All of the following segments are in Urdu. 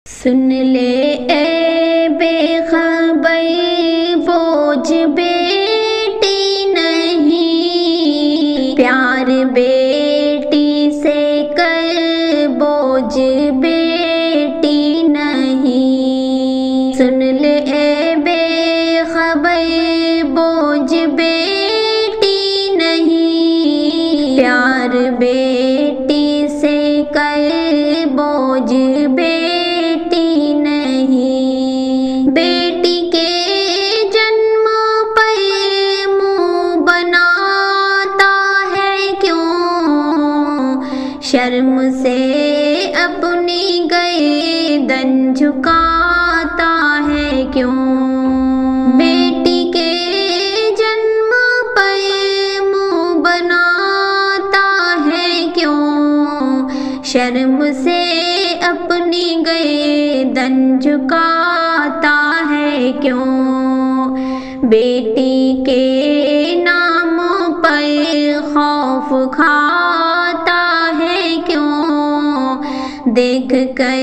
سن لے اے بے خبر بوجھ بیٹی نہیں، پیار بیٹی سے کر بوجھ بیٹی نہیں۔ سن لے اے بے خبر بوجھ بیٹی نہیں، پیار بیٹی سے کر بوجھ بیٹی نہیں۔ بیٹی کے جنم پر منہ بناتا ہے کیوں، شرم سے اپنی گردن جھکاتا ہے کیوں۔ بیٹی کے جنم پر منہ بناتا ہے کیوں، شرم سے اپنی گردن جھکاتا ہے کیوں۔ بیٹی کے نام پر خوف کھاتا ہے کیوں، دیکھ کر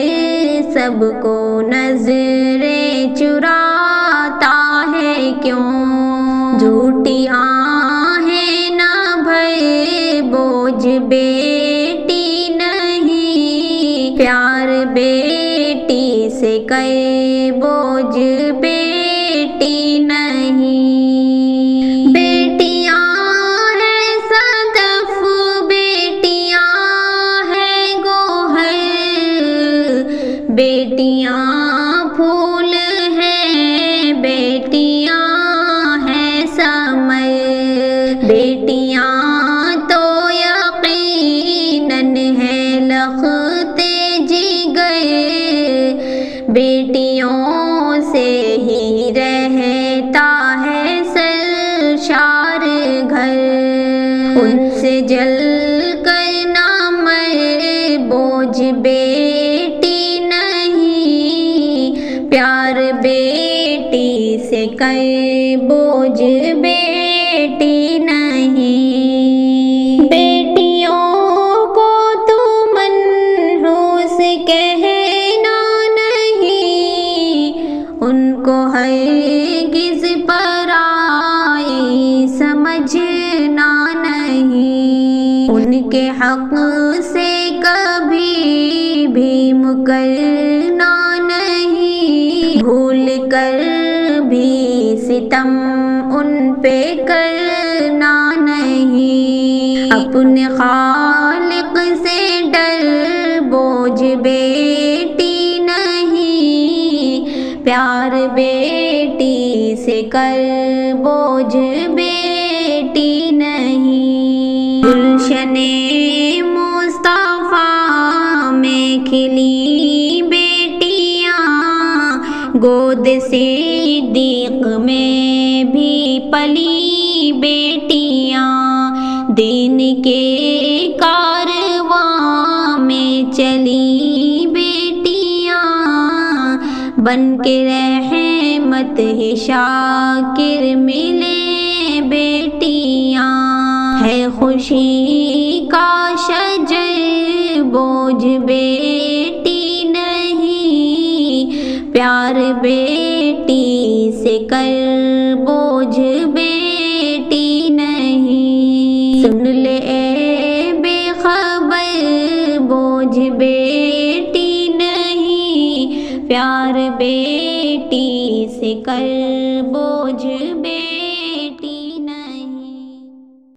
سب کو نظریں چراتا ہے کیوں۔ جھوٹی آہیں نہ بھر بوجھ بیٹی نہیں، پیار بیٹی سے کر بوجھ بیٹی نہیں۔ بیٹیاں ہیں صدف، بیٹیاں ہیں گوہر، بیٹیاں پھول ہیں، بیٹیاں ہیں ثمر، بیٹیاں تو یقیناً ہیں لخت جگر، بیٹیوں سے ہی رہتا ہے سرشار گھر، ان سے جل کر نہ مر بوجھ بیٹی نہیں، پیار بیٹی سے کر بوجھ بیٹی نہیں۔ بیٹیوں کو تو منحوس کہنا نہیں، ان کو ہرگز پرائی سمجھنا نہیں، ان کے حق سے کبھی بھی مکرنا نہیں، بھول کر بھی ستم ان پہ کرنا نہیں، اپنے خالق سے ڈر بوجھ بیٹی نہیں، پیار بیٹی سے کر بوجھ بیٹی نہیں۔ گلشن مصطفیٰ میں کھلی بیٹیاں، گود صدیق میں بھی پلی بیٹیاں، دین کے کارواں میں چلی بیٹیاں، بن کے رحمت ہی شاکر ملے بیٹیاں، ہے خوشی کا شجر بوجھ بیٹی نہیں، پیار بیٹی سے کر بوجھ بیٹی نہیں۔ سن لے اے بے خبر بوجھ بیٹی نہیں، پیار بیٹی سے کر بوجھ بیٹی